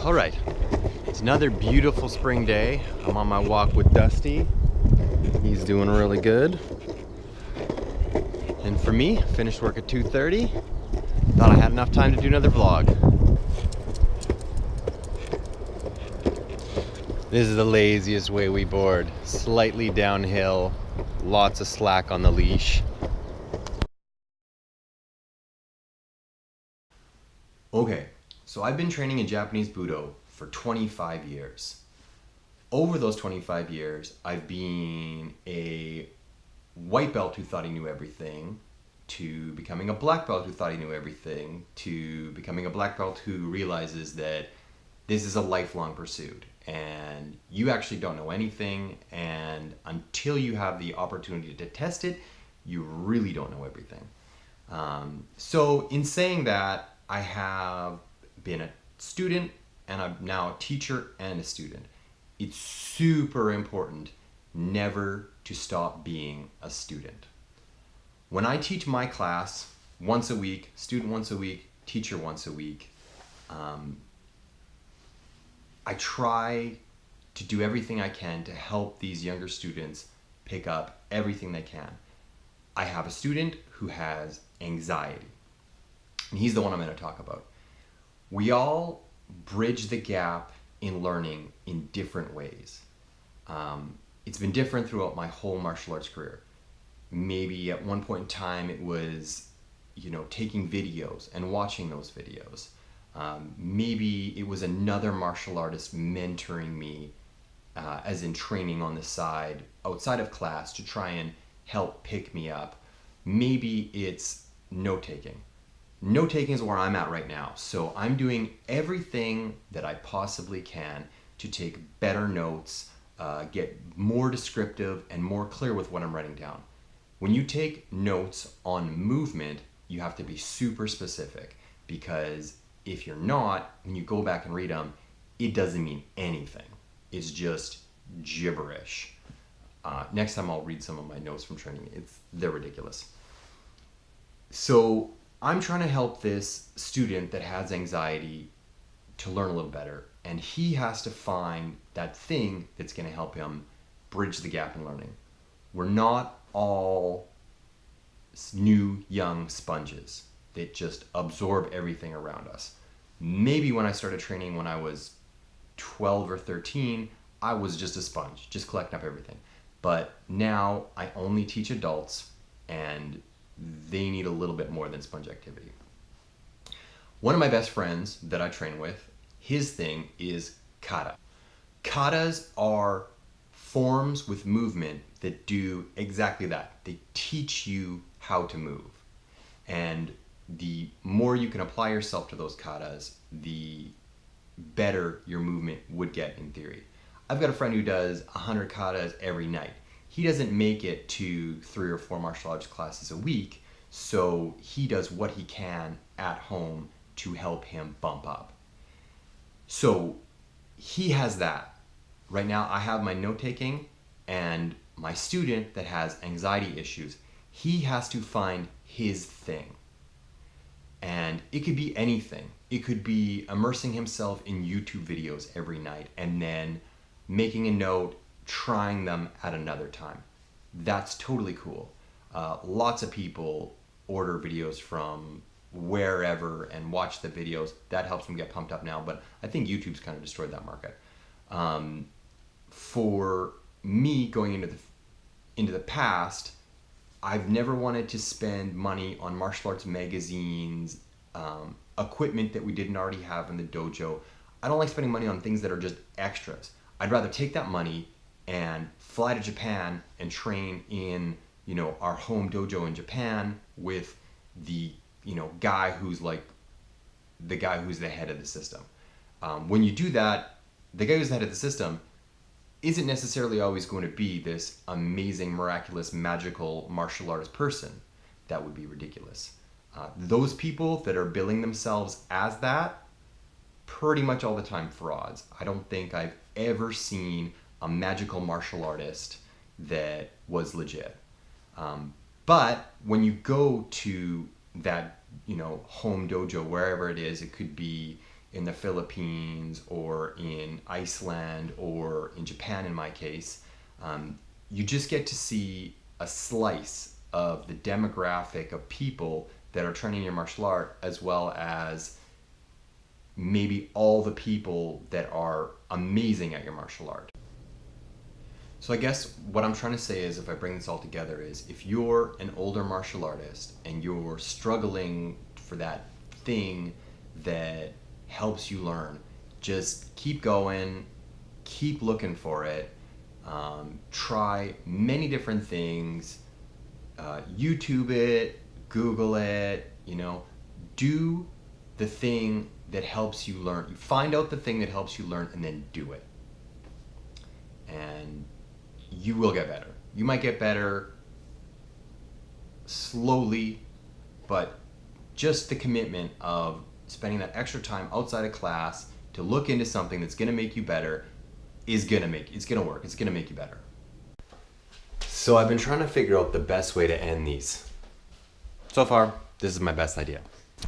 All right, it's another beautiful spring day. I'm on my walk with Dusty. He's doing really good. And for me, finished work at 2:30. Thought I had enough time to do another vlog. This is the laziest way we board. Slightly downhill, lots of slack on the leash. Okay, so I've been training in Japanese Budo for 25 years. Over those 25 years, I've been a white belt who thought he knew everything, to becoming a black belt who thought he knew everything, to becoming a black belt who realizes that this is a lifelong pursuit and you actually don't know anything, and until you have the opportunity to test it, you really don't know everything. So in saying that, I have been a student and I'm now a teacher and a student. It's super important never to stop being a student. When I teach my class once a week, student once a week, teacher once a week, I try to do everything I can to help these younger students pick up everything they can. I have a student who has anxiety, and he's the one I'm going to talk about. We all bridge the gap in learning in different ways. It's been different throughout my whole martial arts career. Maybe at one point in time it was, taking videos and watching those videos. Maybe it was another martial artist mentoring me, as in training on the side, outside of class, to try and help pick me up. Maybe it's note-taking. Note-taking is where I'm at right now. So I'm doing everything that I possibly can to take better notes, get more descriptive and more clear with what I'm writing down. When you take notes on movement, you have to be super specific, because if you're not, when you go back and read them, it doesn't mean anything. It's just gibberish. Next time I'll read some of my notes from training. They're ridiculous. So I'm trying to help this student that has anxiety to learn a little better, and he has to find that thing that's going to help him bridge the gap in learning. We're not all new young sponges that just absorb everything around us. Maybe when I started training when I was 12 or 13, I was just a sponge, just collecting up everything. But now I only teach adults, and they need a little bit more than sponge activity. One of my best friends that I train with, his thing is kata. Katas are forms with movement that do exactly that. They teach you how to move. And the more you can apply yourself to those katas, the better your movement would get in theory. I've got a friend who does 100 katas every night. He doesn't make it to 3 or 4 martial arts classes a week, so he does what he can at home to help him bump up. So he has that. Right now I have my note-taking, and my student that has anxiety issues, he has to find his thing. And it could be anything. It could be immersing himself in YouTube videos every night and then making a note, trying them at another time. That's totally cool. Lots of people order videos from wherever and watch the videos. That helps them get pumped up now, but I think YouTube's kind of destroyed that market. For me, going into the past, I've never wanted to spend money on martial arts magazines, equipment that we didn't already have in the dojo. I don't like spending money on things that are just extras. I'd rather take that money and fly to Japan and train in, our home dojo in Japan with the, guy who's the head of the system. When you do that, the guy who's the head of the system isn't necessarily always going to be this amazing, miraculous, magical martial artist person. That would be ridiculous. Those people that are billing themselves as that, pretty much all the time frauds. I don't think I've ever seen a magical martial artist that was legit. But when you go to that, home dojo, wherever it is, it could be, in the Philippines or in Iceland or in Japan in my case, you just get to see a slice of the demographic of people that are training your martial art, as well as maybe all the people that are amazing at your martial art. So I guess what I'm trying to say is, if I bring this all together, is if you're an older martial artist and you're struggling for that thing that helps you learn, just keep going, keep looking for it. Try many different things, YouTube it, Google it, do the thing that helps you learn. Find out the thing that helps you learn and then do it. And you will get better. You might get better slowly, but just the commitment of spending that extra time outside of class to look into something that's gonna make you better it's gonna work. It's gonna make you better. So I've been trying to figure out the best way to end these. So far, this is my best idea.